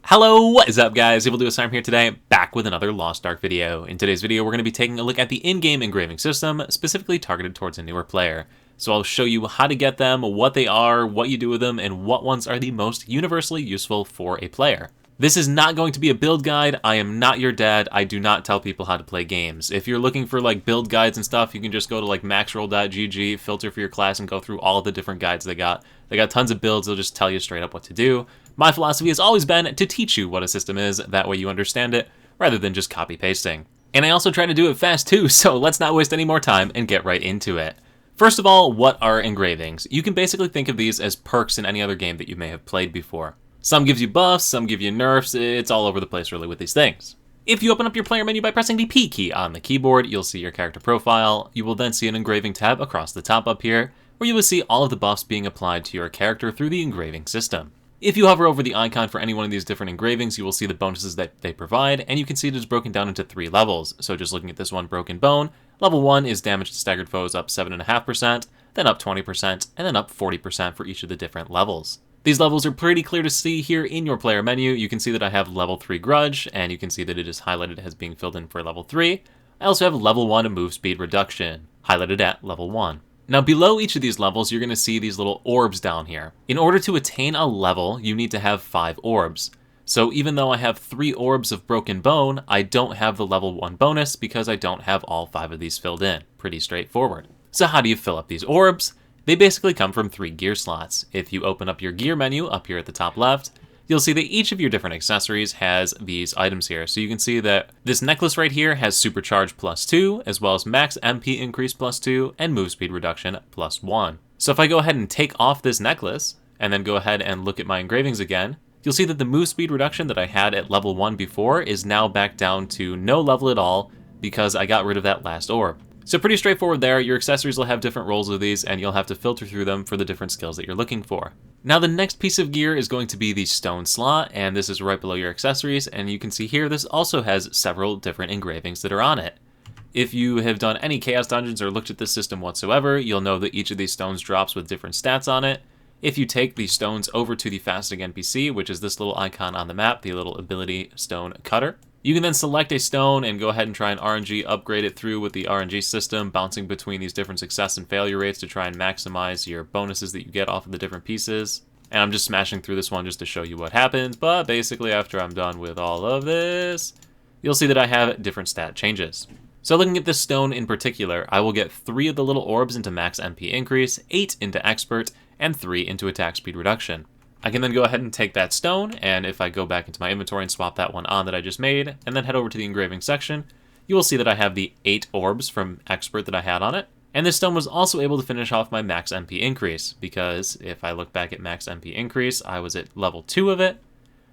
Hello, what is up guys? EvilDuoSarm here today, back with another Lost Ark video. In today's video, we're going to be taking a look at the in-game engraving system, specifically targeted towards a newer player. So I'll show you how to get them, what they are, what you do with them, and what ones are the most universally useful for a player. This is not going to be a build guide. I am not your dad. I do not tell people how to play games. If you're looking for like build guides and stuff, you can just go to like maxroll.gg, filter for your class, and go through all of the different guides they got. They got tons of builds. They'll just tell you straight up what to do. My philosophy has always been to teach you what a system is, that way you understand it, rather than just copy pasting. And I also try to do it fast too, so let's not waste any more time and get right into it. First of all, what are engravings? You can basically think of these as perks in any other game that you may have played before. Some gives you buffs, some give you nerfs, it's all over the place really with these things. If you open up your player menu by pressing the P key on the keyboard, you'll see your character profile. You will then see an engraving tab across the top up here, where you will see all of the buffs being applied to your character through the engraving system. If you hover over the icon for any one of these different engravings, you will see the bonuses that they provide, and you can see it is broken down into 3 levels. So just looking at this one, Broken Bone, level 1 is damage to staggered foes up 7.5%, then up 20%, and then up 40% for each of the different levels. These levels are pretty clear to see here in your player menu. You can see that I have level 3 Grudge, and you can see that it is highlighted as being filled in for level 3. I also have level 1 Move Speed Reduction, highlighted at level 1. Now below each of these levels, you're going to see these little orbs down here. In order to attain a level, you need to have 5 orbs. So even though I have 3 orbs of Broken Bone, I don't have the level 1 bonus because I don't have all 5 of these filled in. Pretty straightforward. So how do you fill up these orbs? They basically come from 3 gear slots. If you open up your gear menu up here at the top left, you'll see that each of your different accessories has these items here. So you can see that this necklace right here has Supercharge +2, as well as Max MP Increase +2, and Move Speed Reduction +1. So if I go ahead and take off this necklace, and then go ahead and look at my engravings again, you'll see that the Move Speed Reduction that I had at level 1 before is now back down to no level at all, because I got rid of that last orb. So pretty straightforward there. Your accessories will have different roles of these, and you'll have to filter through them for the different skills that you're looking for. Now the next piece of gear is going to be the stone slot, and this is right below your accessories, and you can see here this also has several different engravings that are on it. If you have done any Chaos Dungeons or looked at this system whatsoever, you'll know that each of these stones drops with different stats on it. If you take these stones over to the fasting NPC, which is this little icon on the map, the little ability stone cutter, you can then select a stone and go ahead and try and RNG upgrade it through with the RNG system, bouncing between these different success and failure rates to try and maximize your bonuses that you get off of the different pieces. And I'm just smashing through this one just to show you what happens, but basically after I'm done with all of this, you'll see that I have different stat changes. So looking at this stone in particular, I will get 3 of the little orbs into Max MP Increase, 8 into Expert, and 3 into Attack Speed Reduction. I can then go ahead and take that stone, and if I go back into my inventory and swap that one on that I just made, and then head over to the engraving section, you will see that I have the 8 orbs from Expert that I had on it. And this stone was also able to finish off my Max MP Increase, because if I look back at Max MP Increase, I was at level 2 of it.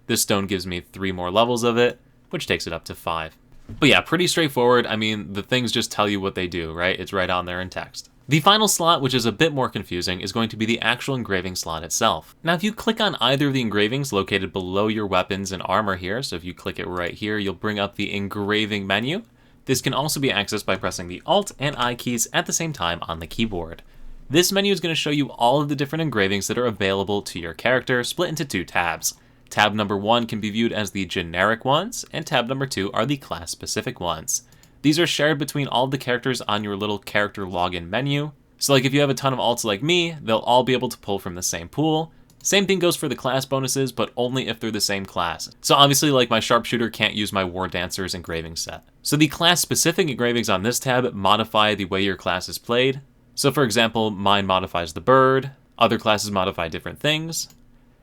This stone gives me 3 more levels of it, which takes it up to 5. But yeah, pretty straightforward. I mean, the things just tell you what they do, right? It's right on there in text. The final slot, which is a bit more confusing, is going to be the actual engraving slot itself. Now, if you click on either of the engravings located below your weapons and armor here, so if you click it right here, you'll bring up the engraving menu. This can also be accessed by pressing the Alt and I keys at the same time on the keyboard. This menu is going to show you all of the different engravings that are available to your character, split into 2 tabs. Tab number 1 can be viewed as the generic ones, and tab number 2 are the class-specific ones. These are shared between all the characters on your little character login menu. So like if you have a ton of alts like me, they'll all be able to pull from the same pool. Same thing goes for the class bonuses, but only if they're the same class. So obviously like my sharpshooter can't use my War Dancer's engraving set. So the class-specific engravings on this tab modify the way your class is played. So for example, mine modifies the bird, other classes modify different things.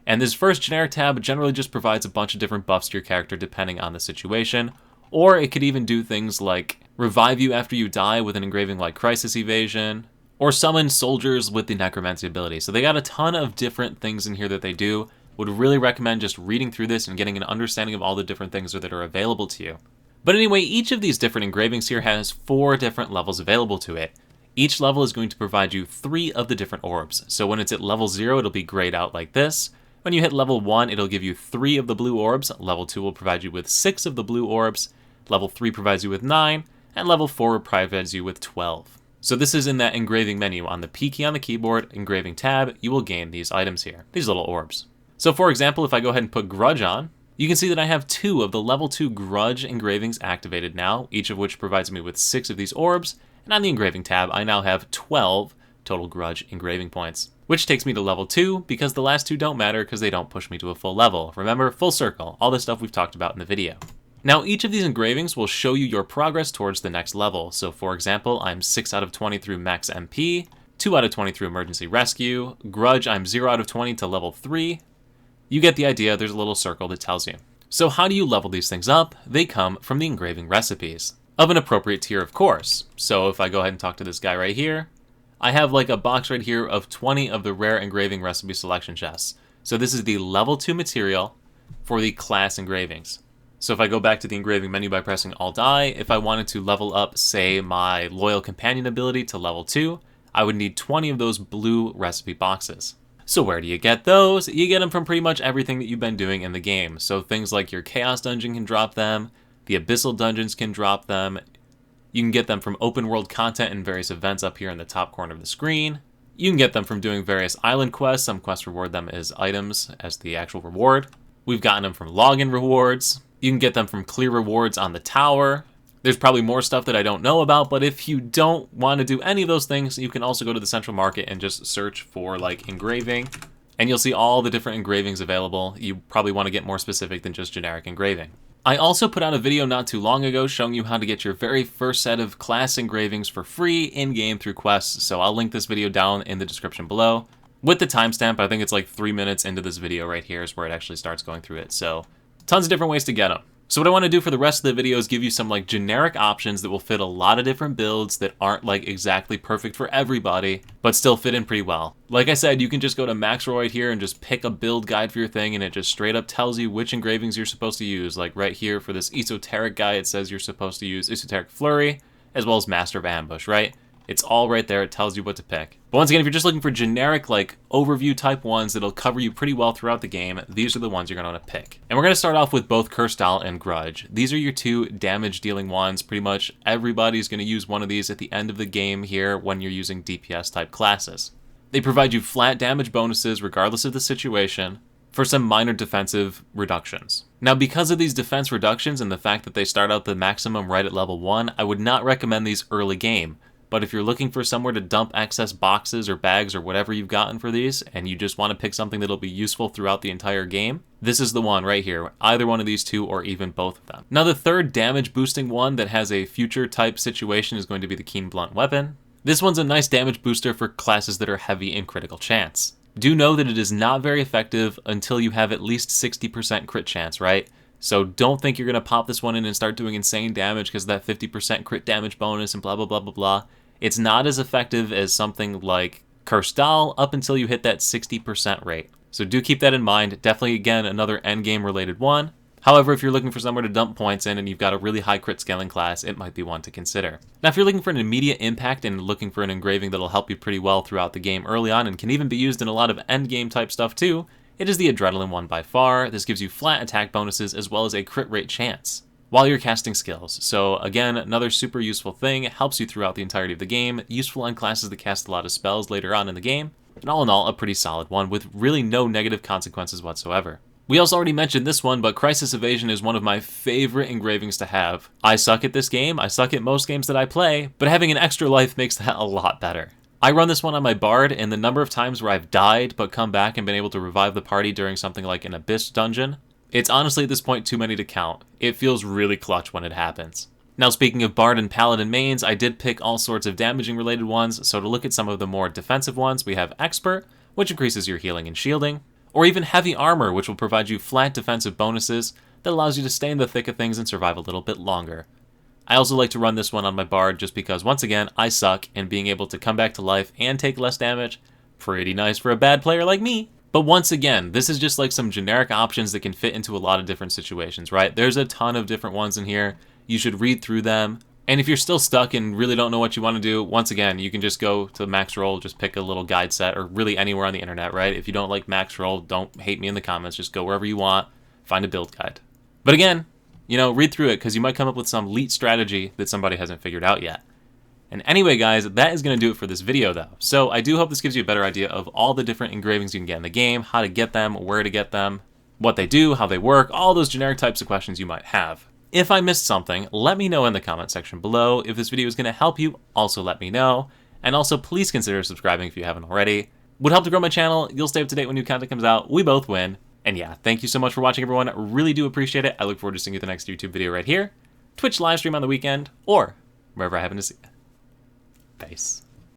And this first generic tab generally just provides a bunch of different buffs to your character depending on the situation. Or it could even do things like revive you after you die with an engraving like Crisis Evasion, or summon soldiers with the Necromancy ability. So they got a ton of different things in here that they do. Would really recommend just reading through this and getting an understanding of all the different things that are available to you. But anyway, each of these different engravings here has 4 different levels available to it. Each level is going to provide you 3 of the different orbs. So when it's at level 0, it'll be grayed out like this. When you hit level 1, it'll give you 3 of the blue orbs. Level 2 will provide you with 6 of the blue orbs. Level 3 provides you with 9, and level 4 provides you with 12. So this is in that engraving menu. On the P key on the keyboard, engraving tab, you will gain these items here, these little orbs. So for example, if I go ahead and put Grudge on, You can see that I have 2 of the level 2 grudge engravings activated now, each of which provides me with 6 of these orbs, and on the engraving tab I now have 12 total grudge engraving points. Which takes me to level 2, because the last 2 don't matter because they don't push me to a full level. Remember, full circle, all the stuff we've talked about in the video. Now each of these engravings will show you your progress towards the next level. So for example, I'm 6 out of 20 through max MP, 2 out of 20 through emergency rescue, grudge I'm 0 out of 20 to level 3. You get the idea, there's a little circle that tells you. So how do you level these things up? They come from the engraving recipes. Of an appropriate tier, of course. So if I go ahead and talk to this guy right here, I have like a box right here of 20 of the rare engraving recipe selection chests. So this is the level 2 material for the class engravings. So if I go back to the engraving menu by pressing Alt-I, if I wanted to level up, say, my loyal companion ability to level 2, I would need 20 of those blue recipe boxes. So where do you get those? You get them from pretty much everything that you've been doing in the game. So things like your Chaos Dungeon can drop them, the Abyssal Dungeons can drop them, you can get them from open world content and various events up here in the top corner of the screen. You can get them from doing various island quests. Some quests reward them as items as the actual reward. We've gotten them from login rewards. You can get them from clear rewards on the tower. There's probably more stuff that I don't know about, but if you don't want to do any of those things, you can also go to the central market and just search for like engraving, and you'll see all the different engravings available. You probably want to get more specific than just generic engraving. I also put out a video not too long ago showing you how to get your very first set of class engravings for free in-game through quests, so I'll link this video down in the description below. With the timestamp, I think it's like 3 minutes into this video right here is where it actually starts going through it, so tons of different ways to get them. So what I want to do for the rest of the video is give you some like generic options that will fit a lot of different builds that aren't like exactly perfect for everybody, but still fit in pretty well. Like I said, you can just go to Maxroll right here and just pick a build guide for your thing, and it just straight up tells you which engravings you're supposed to use. Like right here for this esoteric guy, it says you're supposed to use Esoteric Flurry as well as Master of Ambush, right? It's all right there, it tells you what to pick. But once again, if you're just looking for generic, like, overview type ones that'll cover you pretty well throughout the game, these are the ones you're gonna want to pick. And we're gonna start off with both Curse Doll and Grudge. These are your 2 damage dealing ones. Pretty much everybody's gonna use one of these at the end of the game here when you're using DPS type classes. They provide you flat damage bonuses regardless of the situation, for some minor defensive reductions. Now, because of these defense reductions and the fact that they start out the maximum right at level 1, I would not recommend these early game. But if you're looking for somewhere to dump excess boxes or bags or whatever you've gotten for these, and you just want to pick something that'll be useful throughout the entire game, this is the one right here, either one of these 2 or even both of them. Now the third damage boosting one that has a future type situation is going to be the Keen Blunt Weapon. This one's a nice damage booster for classes that are heavy in critical chance. Do know that it is not very effective until you have at least 60% crit chance, right? So don't think you're going to pop this one in and start doing insane damage because of that 50% crit damage bonus and blah, blah, blah, blah, blah. It's not as effective as something like Cursed Doll up until you hit that 60% rate. So do keep that in mind. Definitely, again, another endgame related one. However, if you're looking for somewhere to dump points in and you've got a really high crit scaling class, it might be one to consider. Now, if you're looking for an immediate impact and looking for an engraving that'll help you pretty well throughout the game early on and can even be used in a lot of endgame type stuff too, it is the Adrenaline one by far. This gives you flat attack bonuses as well as a crit rate chance while you're casting skills. So again, another super useful thing. It helps you throughout the entirety of the game. Useful on classes that cast a lot of spells later on in the game. And all in all, a pretty solid one with really no negative consequences whatsoever. We also already mentioned this one, but Crisis Evasion is one of my favorite engravings to have. I suck at this game, I suck at most games that I play, but having an extra life makes that a lot better. I run this one on my Bard, and the number of times where I've died but come back and been able to revive the party during something like an Abyss dungeon, it's honestly at this point too many to count. It feels really clutch when it happens. Now, speaking of Bard and Paladin mains, I did pick all sorts of damaging related ones, so to look at some of the more defensive ones, we have Expert, which increases your healing and shielding, or even Heavy Armor, which will provide you flat defensive bonuses that allows you to stay in the thick of things and survive a little bit longer. I also like to run this one on my Bard just because, once again, I suck, and being able to come back to life and take less damage, pretty nice for a bad player like me. But once again, this is just like some generic options that can fit into a lot of different situations, right? There's a ton of different ones in here. You should read through them. And if you're still stuck and really don't know what you want to do, once again, you can just go to Maxroll, just pick a little guide set, or really anywhere on the internet, right? If you don't like Maxroll, don't hate me in the comments. Just go wherever you want, find a build guide. But again, read through it because you might come up with some elite strategy that somebody hasn't figured out yet. And anyway, guys, that is going to do it for this video, though. So I do hope this gives you a better idea of all the different engravings you can get in the game, how to get them, where to get them. what they do, how they work, all those generic types of questions you might have. If I missed something, let me know in the comment section below. If this video is going to help you, also let me know. And also, please consider subscribing if you haven't already. Would help to grow my channel. You'll stay up to date when new content comes out. We both win. And yeah, thank you so much for watching, everyone. Really do appreciate it. I look forward to seeing you at the next YouTube video right here, Twitch live stream on the weekend, or wherever I happen to see you. Peace.